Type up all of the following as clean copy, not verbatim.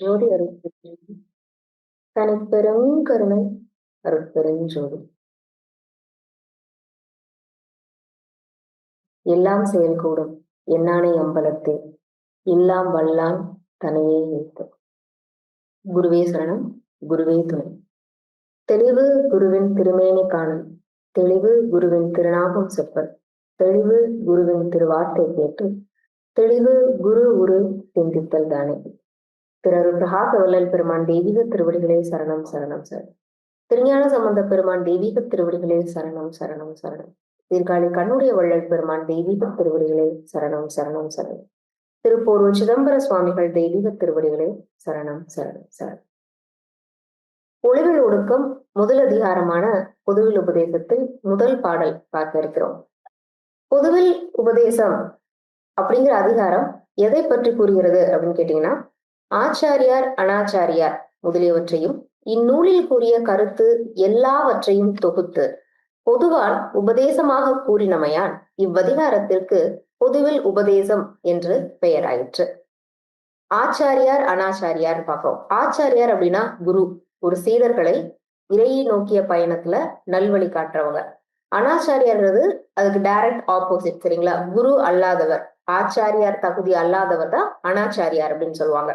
ஜோதி அருட்பெருஞ்சோதி தனிப்பெருங்கருணை அருட்பெருஞ்சோதி எல்லாம் செயல்கூடும் எண்ணானை அம்பலத்தே எல்லாம் வல்லான் தனையே ஏத்து. குருவே சரணம், குருவே துணை. தெளிவு குருவின் திருமேனி காணும், தெளிவு குருவின் திருநாமம் செப்பல், தெளிவு குருவின் திருவார்த்தை கேட்டு, தெளிவு குரு உரு சிந்தித்தல் தானே. திரு பிரகாச வள்ளல் பெருமான் தெய்வீக திருவடிகளே சரணம் சரணம் சரணம். திருஞான சம்பந்த பெருமான் தெய்வீக திருவடிகளே சரணம் சரணம் சரணம். சீர்காழி கண்ணுடைய வள்ளல் பெருமான் தெய்வீக திருவடிகளே சரணம் சரணம் சரணம். திருப்போரூர் சிதம்பர சுவாமிகள் தெய்வீக திருவடிகளே சரணம் சரணம் சரணம். ஒளிவில் ஒடுக்கம் முதல் அதிகாரமான பொதுவில் உபதேசத்தில் முதல் பாடல் பார்க்க இருக்கிறோம். பொதுவில் உபதேசம் அப்படிங்கிற அதிகாரம் எதை பற்றி கூறுகிறது அப்படின்னு கேட்டீங்கன்னா, ஆச்சாரியார் அனாச்சாரியார் முதலியவற்றையும் இந்நூலில் கூறிய கருத்து எல்லாவற்றையும் தொகுத்து பொதுவால் உபதேசமாக கூறினமையால் இவ்வதிகாரத்திற்கு பொதுவில் உபதேசம் என்று பெயராயிற்று. ஆச்சாரியார் அனாச்சாரியார் பார்ப்போம். ஆச்சாரியார் அப்படின்னா குரு, ஒரு சீடர்களை இறையை நோக்கிய பயணத்துல நல்வழி காட்டுறவங்க. அனாச்சாரியார்ன்றது அதுக்கு டைரக்ட் ஆப்போசிட், சரிங்களா? குரு அல்லாதவர், ஆச்சாரியார் தகுதி அல்லாதவர் தான் அனாச்சாரியார் அப்படின்னு சொல்லுவாங்க.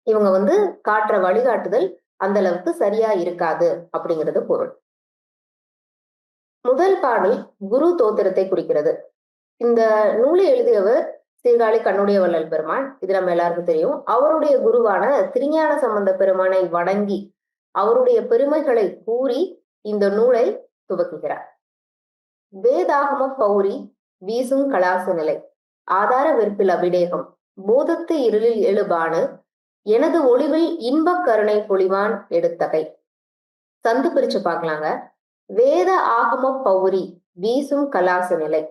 இவங்க காட்டுற வழிகாட்டுதல் அந்த அளவுக்கு சரியா இருக்காது அப்படிங்கிறது பொருள். முதல் பாடல் குரு தோத்திரத்தை குறிக்கிறது. இந்த நூலை எழுதியவர் சீர்காழி கண்ணுடைய வள்ளல் பெருமான், இது நம்ம எல்லாருக்கும் தெரியும். அவருடைய குருவான திருஞான சம்பந்த பெருமானை வணங்கி அவருடைய பெருமைகளை கூறி இந்த நூலை துவக்குகிறார். வேதாகம பௌரி வீசும் கலாச நிலை, ஆதார வெற்பில் அபிடேகம், போதத்து இருளில் எழுபானு, எனது ஒளிவில் இன்பக் கருணை பொழிவான் எடுத்தகை. சந்து பிரிச்சு பார்க்கலாங்க. வேத ஆகம பௌரி வீசும் கலாச நிலை,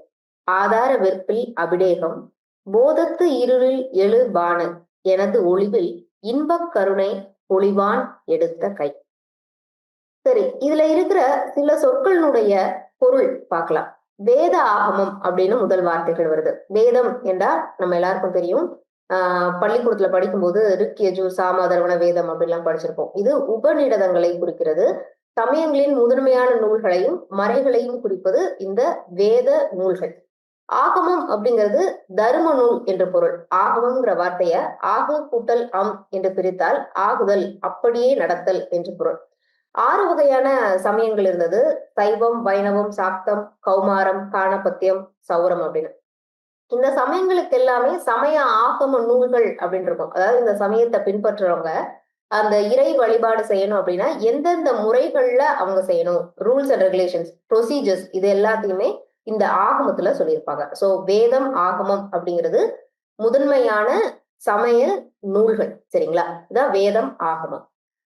ஆதார வெற்பில் அபிடேகம், போதத்து இருளில் எழுபானு, எனது ஒளிவில் இன்பக் கருணை பொழிவான் எடுத்த கை. சரி, இதுல இருக்கிற சில சொற்களினுடைய பொருள் பார்க்கலாம். வேத ஆகமம் அப்படின்னு முதல் வார்த்தைகள் வருது. வேதம் என்றால் நம்ம எல்லாருக்கும் தெரியும். பள்ளிக்கூடத்துல படிக்கும்போது ரிக் யஜு சாம அதர்வண வேதம் அப்படின்லாம் படிச்சிருப்போம். இது உபநிடதங்களை குறிக்கிறது. சமயங்களின் முதன்மையான நூல்களையும் மறைகளையும் குறிப்பது இந்த வேத நூல்கள். ஆகமம் அப்படிங்கிறது தர்ம நூல் என்ற பொருள். ஆகமம்ங்கிற வார்த்தைய ஆகு கூட்டல் அம் என்று பிரித்தால் ஆகுதல், அப்படியே நடத்தல் என்று பொருள். 6 வகையான சமயங்கள் இருந்தது. சைவம், வைணவம், சாக்தம், கௌமாரம், காணபத்தியம், சௌரம் அப்படின்னு. இந்த சமயங்களுக்கு எல்லாமே சமய ஆகம நூல்கள் அப்படின்னு இருக்கும். அதாவது இந்த சமயத்தை பின்பற்றுறவங்க அந்த இறை வழிபாடு செய்யணும் அப்படின்னா எந்தெந்த முறைகள்ல அவங்க செய்யணும், ரூல்ஸ் அண்ட் ரெகுலேஷன்ஸ், ப்ரொசீஜர்ஸ், இது எல்லாத்தையுமே இந்த ஆகமத்துல சொல்லியிருப்பாங்க. சோ வேதம் ஆகமம் அப்படிங்கிறது முதன்மையான சமய நூல்கள், சரிங்களா? இதான் வேதம் ஆகமம்.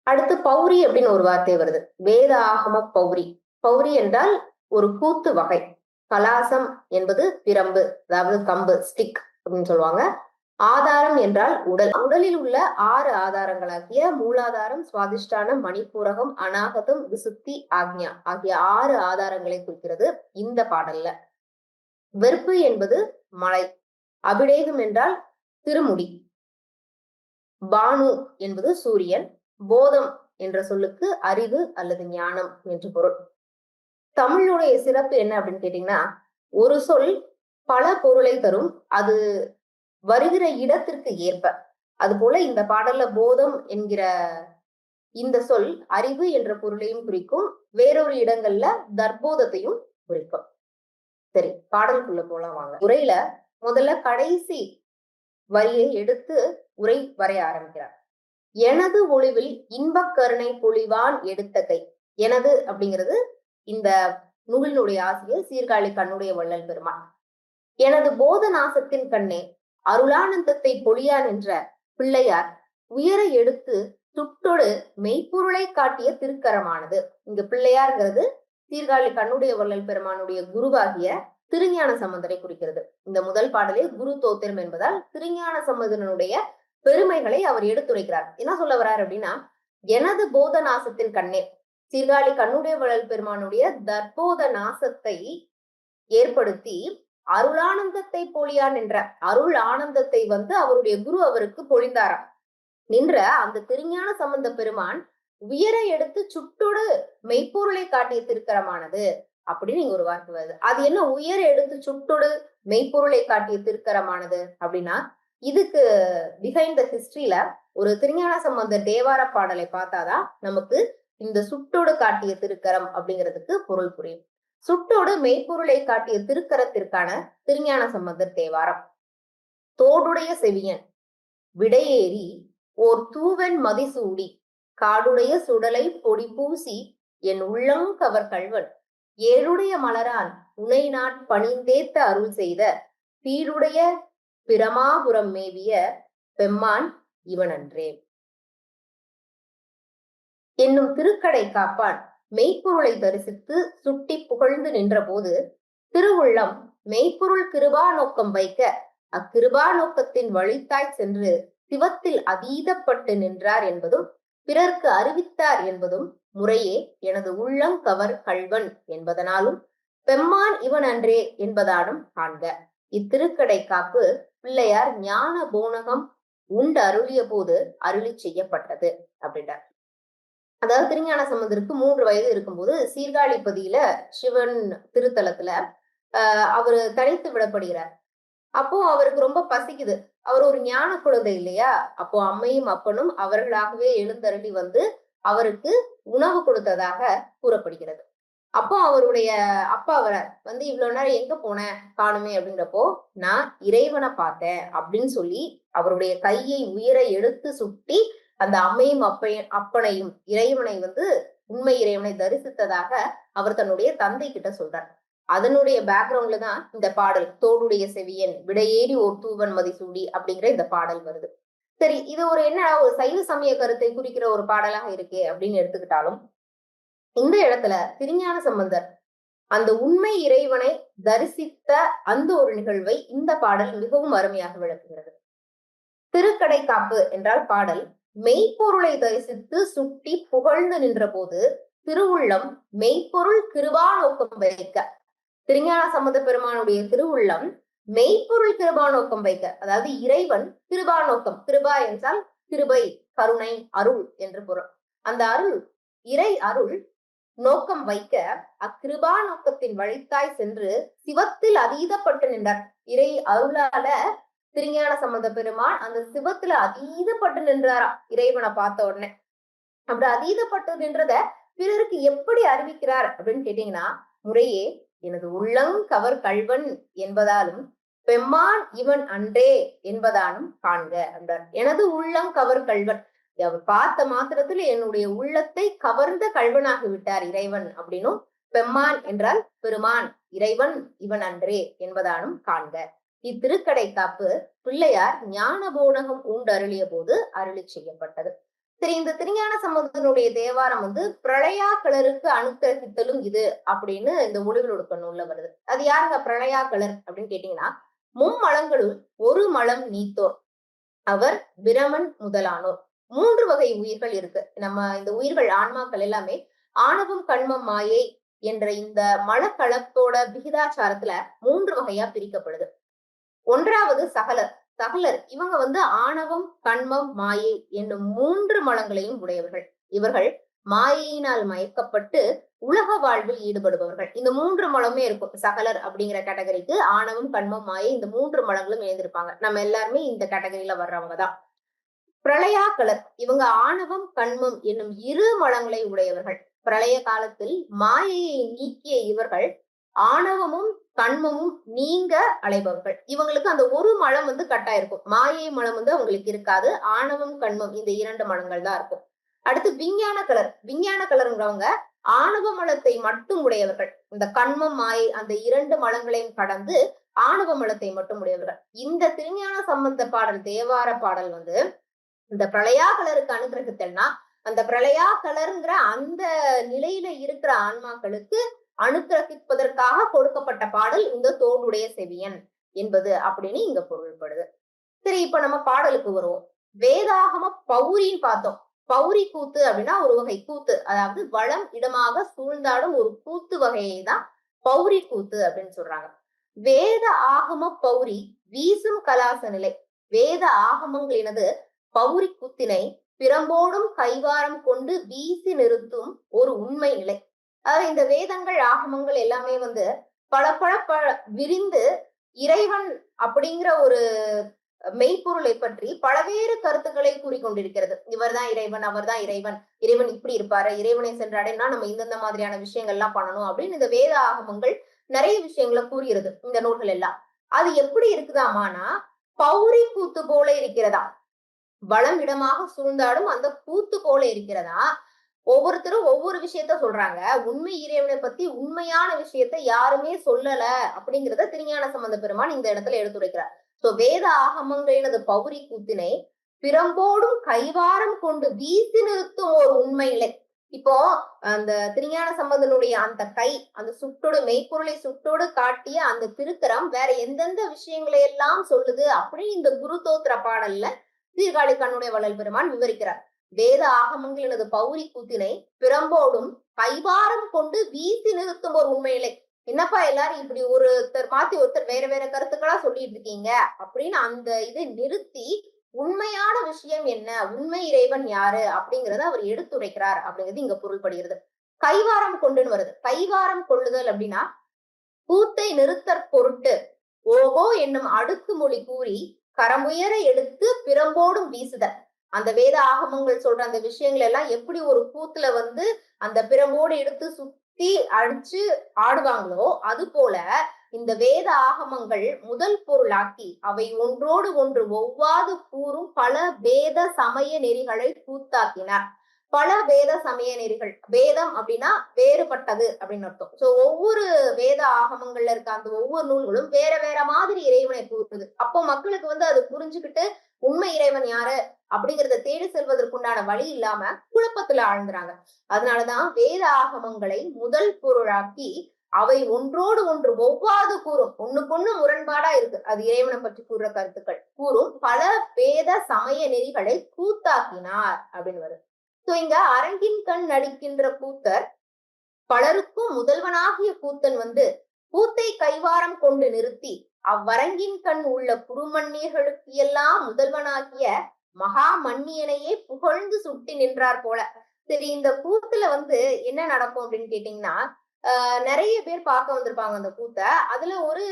அடுத்து பௌரி அப்படின்னு ஒரு வார்த்தை வருது. வேத ஆகம பௌரி. பௌரி என்றால் ஒரு கூத்து வகை. கலாசம் என்பது பிரம்பு, அதாவது கம்பு, ஸ்டிக் அப்படின்னு சொல்லுவாங்க. ஆதாரம் என்றால் உடல். உடலில் உள்ள 6 ஆதாரங்களாகிய மூலாதாரம், சுவாதிஷ்டானம், மணிப்பூரகம், அநாகதம், விசுத்தி, ஆக்ஞா ஆகிய 6 ஆதாரங்களை குறிக்கிறது இந்த பாடல்ல. வெறுப்பு என்பது மலை. அபிடேகம் என்றால் திருமுடி. பானு என்பது சூரியன். போதம் என்ற சொல்லுக்கு அறிவு அல்லது ஞானம் என்று பொருள். தமிழுடைய சிறப்பு என்ன அப்படின்னு கேட்டீங்கன்னா, ஒரு சொல் பல பொருளை தரும், அது வருகிற இடத்திற்கு ஏற்ப. அது போல இந்த பாடல்ல போதம் என்கிற இந்த சொல் அறிவு என்ற பொருளையும் குறிக்கும், வேறொரு இடங்கள்ல தற்போதத்தையும் குறிக்கும். சரி, பாடலுக்குள்ள போலாம் வாங்க. உரையில முதல்ல கடைசி வரியை எடுத்து உரை வரைய ஆரம்பிக்கிறார். எனது ஒளிவில் இன்பக் கருணை பொழிவான் எடுத்த கை. எனது அப்படிங்கிறது இந்த நூலினுடைய ஆசிரியர் சீர்காழி கண்ணுடைய வள்ளல் பெருமான். எனது போத நாசத்தின் கண்ணே அருளானந்தத்தை பொழியான் என்ற பிள்ளையார் உயர எடுத்து சுட்டொடு மெய்ப்பொருளை காட்டிய திருக்கரமானது. இங்க பிள்ளையார்ங்கிறது சீர்காழி கண்ணுடைய வள்ளல் பெருமானுடைய குருவாகிய திருஞான சம்பந்தரை குறிக்கிறது. இந்த முதல் பாடலே குரு தோத்திரம் என்பதால் திருஞான சம்பந்தனுடைய பெருமைகளை அவர் எடுத்துரைக்கிறார். என்ன சொல்ல வர்றார் அப்படின்னா, எனது போத நாசத்தின் கண்ணே, சீர்காழி கண்ணுடைய வள்ளல் பெருமானுடைய தற்போத நாசத்தை ஏற்படுத்தி அருளானந்தத்தை பொழியான் என்ற அருள் ஆனந்தத்தை அவருடைய குரு அவருக்கு பொழிந்தாராம். நின்ற அந்த திருஞான சம்பந்த பெருமான் உயர எடுத்து சுட்டோடு மெய்ப்பொருளை காட்டிய திருக்கரமானது அப்படின்னு இங்க ஒரு வார்த்தை வருது. அது என்ன உயர எடுத்து சுட்டோடு மெய்ப்பொருளை காட்டிய திருக்கரமானது அப்படின்னா, இதுக்கு பிஹைண்ட் த ஹிஸ்டரியில ஒரு திருஞான சம்பந்தர் தேவார பாடலை பார்த்தாதான் நமக்கு இந்த சுட்டோடு காட்டிய திருக்கரம் அப்படிங்கிறதுக்கு பொருள் புரியும். சுட்டோடு மெய்ப்பொருளை காட்டிய திருக்கரத்திற்கான திருஞான சம்பந்தர் தேவாரம். தோடுடைய செவியன் விடையேறி ஓர் தூவன் மதிசூடி காடுடைய சுடலை பொடி பூசி என் உள்ளங்கவர் கள்வன் ஏழுடைய மலரான் உனை நாட் பணிந்தேத்த அருள் செய்த பீடுடைய பிரமாபுரம் மேவிய பெம்மான் இவனன்றே என்னும் திருக்கடை காப்பான் மெய்ப்பொருளை தரிசித்து சுட்டி புகழ்ந்து நின்ற போது திருவுள்ளம் மெய்ப்பொருள் கிருபா நோக்கம் வைக்க அக்கிருபா நோக்கத்தின் வழித்தாய் சென்று சிவத்தில் அதீதப்பட்டு நின்றார் என்பதும் பிறர்க்கு அறிவித்தார் என்பதும் முறையே எனது உள்ளம் கவர் கள்வன் என்பதனாலும் பெம்மான் இவன் அன்றே என்பதாலும் காண்க. இத்திருக்கடை காப்பு பிள்ளையார் ஞான போனகம் உண்டு அருளிய போது அருளி செய்யப்பட்டது அப்படின்றார். அதாவது திருஞான சம்பந்தருக்கு 3 வயது இருக்கும்போது சீர்காழிப்பதியில சிவன் திருத்தலத்துல அவரு தனித்து விடப்படுகிறார். அப்போ அவருக்கு ரொம்ப பசிக்குது. அவர் ஒரு ஞான குழந்தை இல்லையா? அப்போ அம்மையும் அப்பனும் அவர்களாகவே எழுந்தருளி வந்து அவருக்கு உணவு கொடுத்ததாக கூறப்படுகிறது. அப்போ அவருடைய அப்பா அவரை வந்து இவ்வளவு நேரம் எங்க போன காணுமே அப்படிங்கிறப்போ நான் இறைவனை பார்த்தேன் அப்படின்னு சொல்லி அவருடைய கையை உயர எடுத்து சுட்டி அந்த அம்மையும் அப்பனையும் இறைவனை வந்து உண்மை இறைவனை தரிசித்ததாக அவர் தன்னுடைய தந்தை கிட்ட சொல்றார். அதனுடைய பேக்ரவுண்ட்ல தான் இந்த பாடல் தோடுடைய செவியன் விடையேறி ஓர் தூவன் மதிசூடி அப்படிங்கிற இந்த பாடல் வருது. சரி, இது ஒரு என்ன ஒரு சைவ சமய கருத்தை குறிக்கிற ஒரு பாடலாக இருக்கே அப்படின்னு எடுத்துக்கிட்டாலும் இந்த இடத்துல திருஞான சம்பந்தர் அந்த உண்மை இறைவனை தரிசித்த அந்த ஒரு நிகழ்வை இந்த பாடல் மிகவும் அருமையாக விளக்குகிறது. திருக்கடை காப்பு என்றால் பாடல் மெய்ப்பொருளை தரிசித்து சுட்டி புகழ்ந்து நின்ற போது திருவுள்ளம் மெய்ப்பொருள் கிருபா நோக்கம் வைக்க, திருஞான சம்பந்த பெருமானுடைய திருவுள்ளம் மெய்ப்பொருள் கிருபா நோக்கம் வைக்க, அதாவது இறைவன் கிருபா நோக்கம், கிருபா என்றால் கிருபை, கருணை, அருள் என்று பொருள். அந்த அருள் இறை அருள் நோக்கம் வைக்க அக்கிருபா நோக்கத்தின் வழித்தாய் சென்று சிவத்தில் அதீதப்பட்டு நின்றார். இறை அருளால திருஞான சம்பந்த பெருமான் அந்த சிவத்துல அதீதப்பட்டு நின்றாராம் இறைவனை பார்த்த உடனே. அப்படி அதீதப்பட்டு நின்றத பிறருக்கு எப்படி அறிவிக்கிறார் அப்படின்னு கேட்டீங்கன்னா, முறையே எனது உள்ளம் கவர் கள்வன் என்பதாலும் பெம்மான் இவன் அன்றே என்பதாலும் காண்க என்றார். எனது உள்ளம் கவர் கள்வன், அவர் பார்த்த மாத்திரத்தில் என்னுடைய உள்ளத்தை கவர்ந்த கள்வனாகி விட்டார் இறைவன் அப்படின்னும், பெம்மான் என்றால் பெருமான் இறைவன் இவன் அன்றே என்பதாலும் காண்க. இத்திருக்கடை காப்பு பிள்ளையார் ஞான போனகம் உண்டு அருளிய போது அருளி செய்யப்பட்டது. சரி, இந்த திருஞான சம்பந்தனுடைய தேவாரம் வந்து பிரளயா கிளருக்கு அனுக்கிரகித்தலும் இது அப்படின்னு இந்த ஒளிவில் ஒடுக்க நூல்ல வருது. அது யாருங்க பிரளயா கிளர் அப்படின்னு கேட்டீங்கன்னா, மும்மலங்களுள் ஒரு மலம் நீத்தோர் அவர் பிரமன் முதலானோர். 3 வகை உயிர்கள் இருக்கு. நம்ம இந்த உயிர்கள் ஆன்மாக்கள் எல்லாமே ஆணவம் கண்மம் மாயை என்ற இந்த மலக்களத்தோட விகிதாச்சாரத்துல 3 வகையா பிரிக்கப்படுது. ஒன்றாவது சகலர். சகலர் இவங்க வந்து ஆணவம் கண்மம் மாயை என்னும் 3 மலங்களையும் உடையவர்கள். இவர்கள் மாயையினால் மயக்கப்பட்டு உலக வாழ்வில் ஈடுபடுபவர்கள். இந்த 3 மலமே இருக்கும். சகலர் அப்படிங்கிற கேட்டகரிக்கு ஆணவம் கண்மம் மாயை இந்த 3 மலங்களும் எழுந்திருப்பாங்க. நம்ம எல்லாருமே இந்த கேட்டகரியில வர்றவங்க தான். பிரளயாக்களர் இவங்க ஆணவம் கண்மம் என்னும் 2 மலங்களை உடையவர்கள். பிரளய காலத்தில் மாயையை நீக்கிய இவர்கள் ஆணவமும் கண்மமும் நீங்க அலைபவர்கள். இவங்களுக்கு அந்த ஒரு மலம் வந்து கட்டா இருக்கும். மாயை மலம் வந்து அவங்களுக்கு இருக்காது. ஆணவம் கண்மம் இந்த 2 மலங்கள் தான் இருக்கும். அடுத்து விஞ்ஞான கலர். விஞ்ஞான கலருங்கிறவங்க ஆணவ மலத்தை மட்டும் உடையவர்கள். இந்த கண்மம் மாயை அந்த 2 மலங்களையும் கடந்து ஆணவ மலத்தை மட்டும் உடையவர்கள். இந்த திருஞான சம்பந்த பாடல் தேவார பாடல் வந்து இந்த பிரளயா கலருக்கு அனுகிரகித்தல்னா அந்த பிரளயா கலருங்கிற அந்த நிலையில இருக்கிற ஆன்மாக்களுக்கு அனுகிரகிப்பதற்காக கொடுக்கப்பட்ட பாடல் இந்த தோடுடைய செவியன் என்பது அப்படின்னு இங்க பொருள்படுது. சரி, இப்ப நம்ம பாடலுக்கு வருவோம். வேதாகம பௌரின்னு பார்த்தோம். பௌரி கூத்து அப்படின்னா ஒரு வகை கூத்து, அதாவது வளம் இடமாக சூழ்ந்தாடும் ஒரு கூத்து வகையை தான் பௌரி கூத்து அப்படின்னு சொல்றாங்க. வேத ஆகம பௌரி வீசும் கலாச நிலை. வேத ஆகமங்களினது பௌரி கூத்தினை பிரம்போடும் கைவாரம் கொண்டு வீசி நிறுத்தும் ஒரு உண்மை நிலை. அதாவது இந்த வேதங்கள் ஆகமங்கள் எல்லாமே வந்து பல விரிந்து இறைவன் அப்படிங்கிற ஒரு மெய்ப்பொருளை பற்றி பலவேறு கருத்துக்களை கூறிக்கொண்டிருக்கிறது. இவர்தான் இறைவன், அவர்தான் இறைவன், இறைவன் இப்படி இருப்பாரு, இறைவனை சென்றடைனா நம்ம இந்தந்த மாதிரியான விஷயங்கள் எல்லாம் பண்ணணும் அப்படின்னு இந்த வேத ஆகமங்கள் நிறைய விஷயங்களை கூறுகிறது இந்த நூல்கள் எல்லாம். அது எப்படி இருக்குதாமானா பௌரி கூத்து போல இருக்கிறதா, வளம் இடமாக சூழ்ந்தாடும் அந்த கூத்து போல இருக்கிறதா. ஒவ்வொருத்தரும் ஒவ்வொரு விஷயத்த சொல்றாங்க. உண்மை இறைவனை பத்தி உண்மையான விஷயத்த யாருமே சொல்லல அப்படிங்கிறத திருஞான சம்பந்த பெருமான் இந்த இடத்துல எடுத்துரைக்கிறார். சோ வேத ஆகமங்களினது பௌரி கூத்தினை பிரம்போடும் கைவாரம் கொண்டு வீசி நிறுத்தும் ஒரு உண்மை இல்லை. இப்போ அந்த திருஞான சம்பந்தனுடைய அந்த கை, அந்த சுட்டோடு மெய்ப்பொருளை சுட்டோடு காட்டிய அந்த திருக்கரம் வேற எந்தெந்த விஷயங்களை எல்லாம் சொல்லுது அப்படின்னு இந்த குரு தோத்திர பாடல்ல சீர்காழி கண்ணுடைய வள்ளல் பெருமான் விவரிக்கிறார். வேத ஆகமங்களினது பௌரி கூத்தினை பிரம்போடும் கைவாரம் கொண்டு வீசி நிறுத்தும் ஒரு உண்மையிலே. என்னப்பா எல்லாரும் இப்படி ஒருத்தர் மாத்தி ஒருத்தர் வேற வேற கருத்துக்களா சொல்லிட்டு இருக்கீங்க அப்படின்னு அந்த இதை நிறுத்தி உண்மையான விஷயம் என்ன, உண்மை இறைவன் யாரு அப்படிங்கறத அவர் எடுத்துரைக்கிறார் அப்படிங்கிறது இங்க பொருள்படுகிறது. கைவாரம் கொண்டுன்னு வருது. கைவாரம் கொள்ளுதல் அப்படின்னா கூத்தை நிறுத்தற் பொருட்டு ஓகோ என்னும் அடுக்கு மொழி கூறி கரமுயர எடுத்து பிரம்போடும் வீசுதல். அந்த வேத ஆகமங்கள் சொல்ற அந்த விஷயங்கள் எல்லாம் எப்படி ஒரு கூத்துல வந்து அந்த பிரம்போடு எடுத்து சுத்தி அடிச்சு ஆடுவாங்களோ அது போல இந்த வேத ஆகமங்கள் முதல் பொருளாக்கி அவை ஒன்றோடு ஒன்று ஒவ்வாது கூறும் பல வேத சமய நெறிகளை கூத்தாக்கினார். பல வேத சமய நெறிகள், வேதம் அப்படின்னா வேறுபட்டது அப்படின்னு அர்த்தம். சோ ஒவ்வொரு வேத ஆகமங்கள்ல இருக்க அந்த ஒவ்வொரு நூல்களும் வேற வேற மாதிரி இறைவனை கூறுது. அப்போ மக்களுக்கு வந்து அது புரிஞ்சுக்கிட்டு உண்மை இறைவன் யாரு அப்படிங்கிறத தேடி செல்வதற்குண்டான வழி இல்லாம குழப்பத்துல ஆழ்ந்துறாங்க. அதனாலதான் வேத ஆகமங்களை முதல் பொருளாக்கி அவை ஒன்றோடு ஒன்று ஒவ்வாது கூறும், ஒண்ணுக்கொண்ணு முரண்பாடா இருக்கு அது இறைவனை பற்றி கூறுற கருத்துக்கள் கூறும் பல வேத சமய நெறிகளை கூத்தாக்கினார் அப்படின்னு வருது. சோ இங்க அரங்கின் கண் நடிக்கின்ற கூத்தர் பலருக்கும் முதல்வனாகிய கூத்தன் வந்து கூத்தை கைவாரம் கொண்டு நிறுத்தி அவ்வரங்கின் கண் உள்ள குறுமன்னியர்களுக்கு எல்லாம் முதல்வனாகிய மகா மன்னியனையே புகழ்ந்து சுட்டி நின்றார் போல. சரி, இந்த கூத்துல வந்து என்ன நடக்கும் அப்படின்னு கேட்டீங்கன்னா நிறைய பேர் பார்க்க வந்திருப்பாங்க அந்த கூத்த. அதுல ஒரு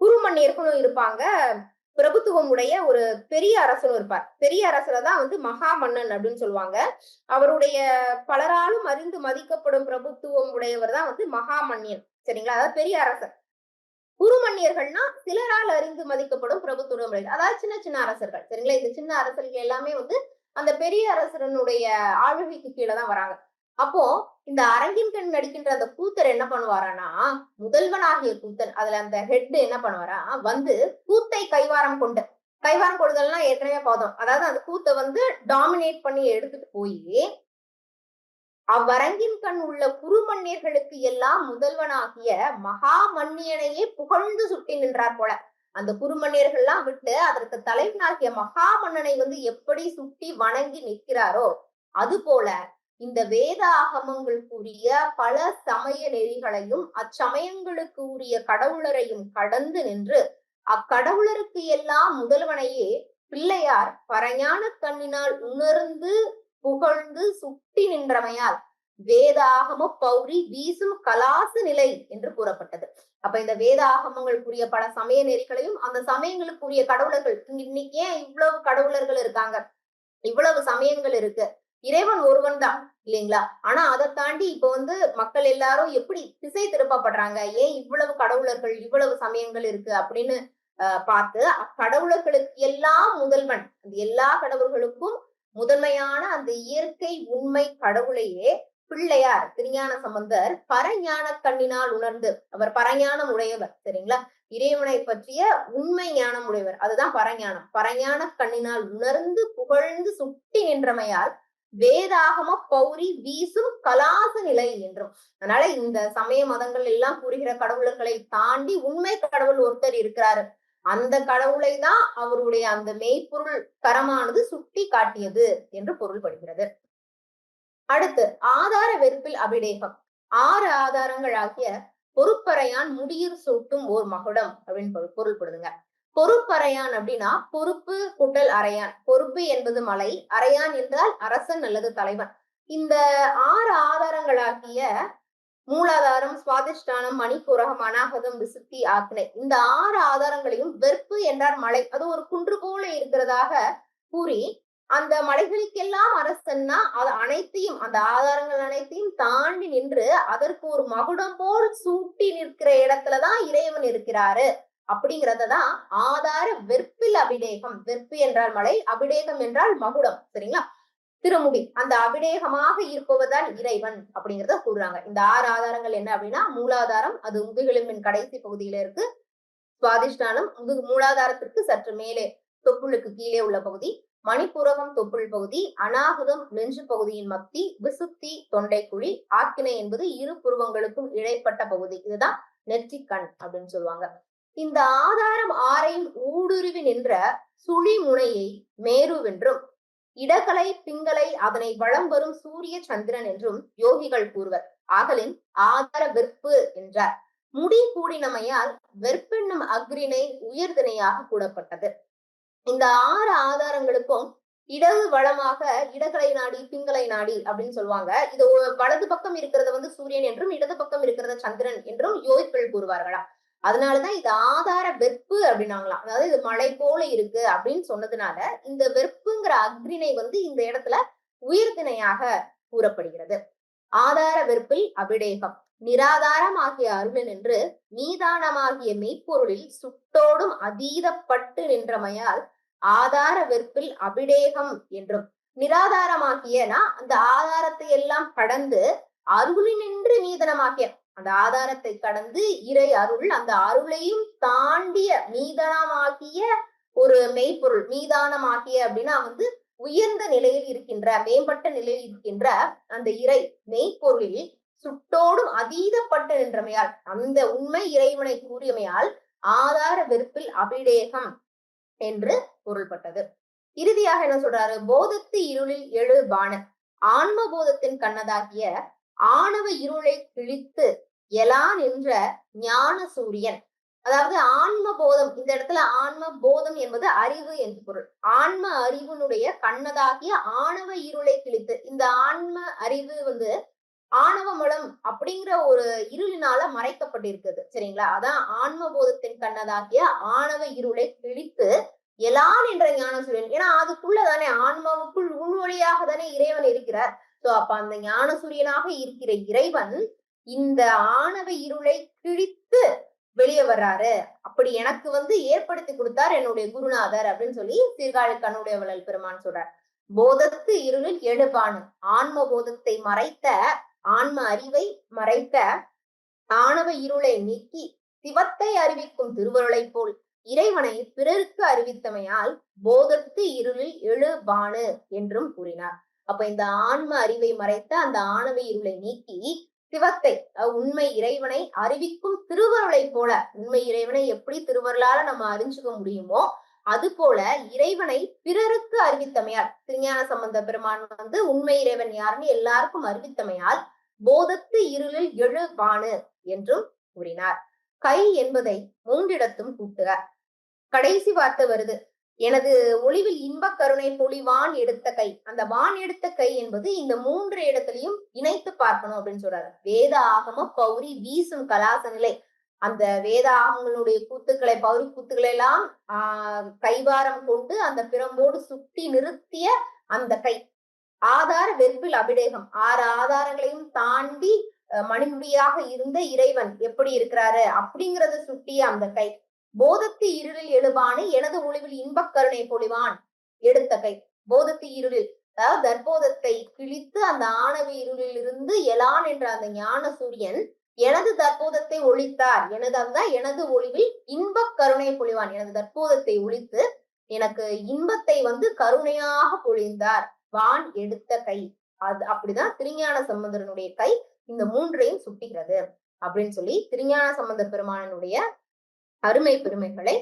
குறுமன்னியர்களும் இருப்பாங்க, பிரபுத்துவம் உடைய ஒரு பெரிய அரசனும் இருப்பார். பெரிய அரசரை தான் வந்து மகா மன்னன் அப்படின்னு சொல்லுவாங்க. அவருடைய பலராலும் அறிந்து மதிக்கப்படும் பிரபுத்துவம் உடையவர் தான் வந்து மகா மன்னியன். சரிங்களா, அதாவது பெரிய அரசர். குறுமன்னியர்கள்னா சிலரால் அறிந்து மதிக்கப்படும் பிரபுத்துவம் உடையவர், அதாவது சின்ன சின்ன அரசர்கள். சரிங்களா, இந்த சின்ன அரசர்கள் எல்லாமே வந்து அந்த பெரிய அரசரனுடைய ஆளுகைக்கு கீழே தான் வராங்க. அப்போ இந்த அரங்கின் கண் நடிக்கின்ற அந்த கூத்தர் என்ன பண்ணுவாரானா, முதல்வனாகிய கூத்தன் அதுல அந்த ஹெட் என்ன பண்ணுவாரா வந்து கூத்தை கைவாரம் கொண்டு, கைவாரம் கொள்ளுதல்னா ஏற்கனவே பார்த்தோம், அதாவது அந்த கூத்தை வந்து டாமினேட் பண்ணி எடுத்துட்டு போய் அவ்வரங்கின் கண் உள்ள குறுமன்னியர்களுக்கு எல்லாம் முதல்வனாகிய மகா மன்னியனையே புகழ்ந்து சுட்டி நின்றார் போல. அந்த குறுமன்னியர்கள் எல்லாம் விட்டு அதற்கு தலைவனாகிய மகா மன்னனை வந்து எப்படி சுட்டி வணங்கி நிற்கிறாரோ அது போல இந்த வேத ஆகமங்கள் கூறிய பல சமய நெறிகளையும் அச்சமயங்களுக்கு உரிய கடவுளரையும் கடந்து நின்று அக்கடவுளருக்கு எல்லாம் முதல்வனையே பிள்ளையார் பரஞான கண்ணினால் உணர்ந்து புகழ்ந்து சுட்டி நின்றமையால் வேதாகம பௌரி வீசும் கலாசு நிலை என்று கூறப்பட்டது. அப்ப இந்த வேத ஆகமங்கள் கூறிய பல சமய நெறிகளையும் அந்த சமயங்களுக்குரிய கடவுளர்கள், இன்னைக்கு ஏன் இவ்வளவு கடவுளர்கள் இருக்காங்க, இவ்வளவு சமயங்கள் இருக்கு, இறைவன் ஒருவன் தான் இல்லைங்களா. ஆனா அதை தாண்டி இப்ப வந்து மக்கள் எல்லாரும் எப்படி திசை திருப்பப்படுறாங்க, ஏன் இவ்வளவு கடவுளர்கள் இவ்வளவு சமயங்கள் இருக்கு அப்படின்னு பார்த்து அக்கடவுளர்களுக்கு எல்லாம் முதல்வன், அந்த எல்லா கடவுள்களுக்கும் முதன்மையான அந்த இயற்கை உண்மை கடவுளையே பிள்ளையார் திருஞான சம்பந்தர் பரஞான கண்ணினால் உணர்ந்து, அவர் பரஞானம் உடையவர். சரிங்களா, இறைவனை பற்றிய உண்மை ஞானம் உடையவர், அதுதான் பரஞானம். பரஞான கண்ணினால் உணர்ந்து புகழ்ந்து சுட்டி நின்றமையால் வேதாகம பௌரி வீசும் கலாச நிலை என்றும். அதனால இந்த சமய மதங்கள் எல்லாம் கூறுகிற கடவுளர்களை தாண்டி உண்மை கடவுள் ஒருத்தர் இருக்கிறாரு, அந்த கடவுளை தான் அவருடைய அந்த மெய்ப்பொருள் கரமானது சுட்டி காட்டியது என்று பொருள்படுகிறது. அடுத்து ஆதார வெறுப்பில் அபிடேகம். 6 ஆதாரங்கள் ஆகிய பொறுப்பறையான் முடியில் சூட்டும் ஓர் மகுடம் அப்படின்னு பொருள்படுதுங்க. பொறுப்பறையான் அப்படின்னா பொறுப்பு கூட்டல் அறையான். பொறுப்பு என்பது மலை, அறையான் என்றால் அரசன் அல்லது தலைவன். இந்த 6 ஆதாரங்களாகிய மூலாதாரம், சுவாதிஷ்டானம், மணிப்பூரகம், அநாகதம், விசுத்தி, ஆக்னை, இந்த 6 ஆதாரங்களையும் வெற்பு என்றால் மலை, அது ஒரு குன்று போல இருக்கிறதாக கூறி, அந்த மலைகளுக்கெல்லாம் அரசன்னா அது அனைத்தையும், அந்த ஆதாரங்கள் அனைத்தையும் தாண்டி நின்று அதற்கு ஒரு மகுடம் போல் சூட்டி நிற்கிற இடத்துலதான் இறைவன் இருக்கிறாரு அப்படிங்கறதான் ஆதார வெற்பில் அபிடேகம். வெற்பு என்றால் மலை, அபிடேகம் என்றால் மகுடம். சரிங்களா? திருமுடி, அந்த அபிடேகமாக இருப்பவர்தான் இறைவன் அப்படிங்கிறத கூறுறாங்க. இந்த 6 ஆதாரங்கள் என்ன அப்படின்னா, மூலாதாரம், அது முதுகெலும்பின் கடைசி பகுதியில இருக்கு. சுவாதிஷ்டானம் மூலாதாரத்திற்கு சற்று மேலே தொப்புளுக்கு கீழே உள்ள பகுதி. மணிப்புரகம் தொப்புள் பகுதி. அநாகதம் நெஞ்சு பகுதியின் மத்தி. விசுத்தி தொண்டைக்குழி. ஆக்கினை என்பது இரு புருவங்களுக்கும் இடைப்பட்ட பகுதி. இதுதான் நெற்றிக்கண் அப்படின்னு சொல்லுவாங்க. இந்த ஆதாரம் 6ஐயும் ஊடுருவி நின்ற சுழி முனையை மேருவென்றும், இடகலை பிங்களை அதனை வளம் வரும் சூரிய சந்திரன் என்றும் யோகிகள் கூறுவர். ஆகலின் ஆதார வெற்பு என்றார். முடி கூடினமையால் வெற்பென்னும் அக்ரிணை உயர்திணையாக கூடப்பட்டது. இந்த 6 ஆதாரங்களுக்கும் இடது வளமாக இடகலை நாடி, பிங்களை நாடி அப்படின்னு சொல்லுவாங்க. இது வலது பக்கம் இருக்கிறத சூரியன் என்றும், இடது பக்கம் இருக்கிறத சந்திரன் என்றும் யோகிகள் கூறுவார்களாம். அதனாலதான் இது ஆதார வெற்பு அப்படின்னாங்களாம். அதாவது இது மலை போல இருக்கு அப்படின்னு சொன்னதுனால இந்த வெற்புங்கிற அக்ரிணை இந்த இடத்துல உயிர்திணையாக கூறப்படுகிறது. ஆதார வெற்பில் அபிடேகம். நிராதாரம் ஆகிய அருளன் என்று நீதானமாகிய மெய்ப்பொருளில் சுட்டோடும் அதீதப்பட்டு நின்றமையால் ஆதார வெற்பில் அபிடேகம் என்றும், நிராதாரமாகியனா அந்த ஆதாரத்தை எல்லாம் கடந்து அருளினின்று நீதனமாகிய, அந்த ஆதாரத்தை கடந்து இறை அருள், அந்த அருளையும் தாண்டிய மீதானமாகிய ஒரு மெய்ப்பொருள். மீதானமாகிய அப்படின்னா உயர்ந்த நிலையில் இருக்கின்ற, மேம்பட்ட நிலையில் இருக்கின்ற அந்த இறை மெய்ப்பொருளில் சுட்டோடும் அதீதப்பட்டு நின்றமையால், அந்த உண்மை இறைவனை கூறியமையால் ஆதார வெறுப்பில் அபிடேகம் என்று பொருள்பட்டது. இறுதியாக என்ன சொல்றாரு? போதத்து இருளில் எழு பான, ஆன்ம போதத்தின் கண்ணதாகிய ஆணவ இருளை கிழித்து எலான் என்ற ஞான சூரியன். அதாவது ஆன்ம போதம், இந்த இடத்துல ஆன்ம போதம் என்பது அறிவு என்று பொருள். ஆன்ம அறிவினுடைய கண்ணதாகிய ஆணவ இருளை கிழித்து, இந்த ஆன்ம அறிவு ஆணவ மலம் அப்படிங்கிற ஒரு இருளினால மறைக்கப்பட்டிருக்குது. சரிங்களா? அதான் ஆன்ம போதத்தின் கண்ணதாகிய ஆணவ இருளை கிழித்து எலான் என்ற ஞான சூரியன். ஏன்னா அதுக்குள்ளதானே, ஆன்மாவுக்குள் உள்வழியாக தானே இறைவன் இருக்கிறார். சோ அப்ப அந்த ஞான சூரியனாக இருக்கிற இறைவன் இந்த ஆணவ இருளை கிழித்து வெளியே வர்றாரு. அப்படி எனக்கு ஏற்படுத்தி கொடுத்தார் என்னுடைய குருநாதர் அப்படின்னு சொல்லி சீர்காழி கண்ணுடைய வள்ளல் பெருமான் சொல்றார். போதத்து இருளில் எழுபானு, ஆன்ம போதத்தை மறைத்த, ஆன்ம அறிவை மறைத்த ஆணவ இருளை நீக்கி சிவத்தை அறிவிக்கும் திருவருளை போல் இறைவனை பிறருக்கு அறிவித்தமையால் போதத்து இருளில் எழுபானு என்றும் கூறினார். அப்ப இந்த ஆன்ம அறிவை மறைத்த அந்த ஆணவ இருளை நீக்கி சிவத்தை, உண்மை இறைவனை அறிவிக்கும் திருவருளை போல, உண்மை இறைவனை எப்படி திருவருளால நம்ம அறிஞ்சுக்க முடியுமோ அது போல இறைவனை பிறருக்கு அறிவித்தமையால், திருஞான சம்பந்த பெருமான் உண்மை இறைவன் யாருன்னு எல்லாருக்கும் அறிவித்தமையால் போதத்து இருளில் எழுபானு என்றும் கூறினார். கை என்பதை 3 இடத்தும் கூட்டுக. கடைசி வார்த்தை வருது, எனது ஒளிவில் இன்பக் கருணை பொழிவான் எடுத்த கை. அந்த வான் எடுத்த கை என்பது இந்த 3 இடத்திலையும் இணைத்து பார்க்கணும் அப்படின்னு சொல்றாரு. வேத ஆகம பௌரி வீசும் கலாச நிலை, அந்த வேத ஆகங்களுடைய கூத்துக்களை, பௌரி கூத்துக்களை எல்லாம் கைவாரம் கொண்டு அந்த பிரம்போடு சுட்டி நிறுத்திய அந்த கை. ஆதார வெற்பில் அபிடேகம். 6 ஆதாரங்களையும் தாண்டி மணிமுடியாக இருந்த இறைவன் எப்படி இருக்கிறாரு அப்படிங்கறத சுட்டிய அந்த கை. போதத்து இருளில் எழுபானு, எனது ஒளிவில் இன்பக் கருணை பொழிவான் எடுத்த கை. போதத்து இருளில், அதாவது தற்போதத்தை கிழித்து அந்த ஆணவ இருளில் இருந்து எலான் என்ற அந்த ஞான சூரியன் எனது தற்போதத்தை ஒழித்தார். எனது ஒளிவில் இன்பக் கருணை பொழிவான். எனது தற்போதத்தை ஒழித்து எனக்கு இன்பத்தை கருணையாக பொழிந்தார். வான் எடுத்த கை. அது அப்படிதான் திருஞான சம்பந்தரனுடைய கை இந்த 3ஐயும் சுட்டுகிறது அப்படின்னு சொல்லி திருஞான சம்பந்த பெருமானனுடைய அருமை பெருமைகளை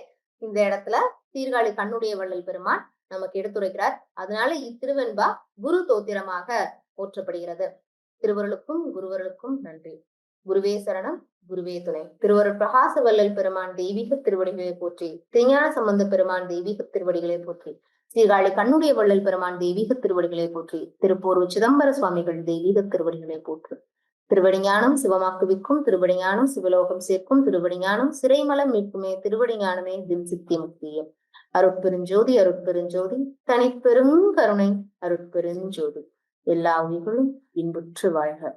இந்த இடத்துல சீர்காழி கண்ணுடைய வள்ளல் பெருமான் நமக்கு எடுத்துரைக்கிறார். அதனால இத்திருவெண்பா குரு தோத்திரமாக போற்றப்படுகிறது. திருவருளுக்கும் குருவருளுக்கும் நன்றி. குருவே சரணம், குருவே துணை. திருவருட் பிரகாச வள்ளல் பெருமான் தெய்வீக திருவடிகளை போற்றி, திருஞான சம்பந்த பெருமான் தெய்வீக திருவடிகளை போற்றி, சீர்காழி கண்ணுடைய வள்ளல் பெருமான் தெய்வீக திருவடிகளை போற்றி, திருப்போரூர் சிதம்பர சுவாமிகள் தெய்வீக திருவடிகளை போற்றி. திருவடிஞானம் சிவமாக்குவிக்கும், திருவடிஞானம் சிவலோகம் சேர்க்கும், திருவடிஞானம் சிறைமலம் மீட்குமே, திருவடிஞானமே திம்சித்தி முக்தியே. அருட்பெருஞ்சோதி அருட்பெருஞ்சோதி தனிப்பெரும் கருணை அருட்பெருஞ்சோதி. எல்லா உயிர்களும் இன்புற்று வாழ்க.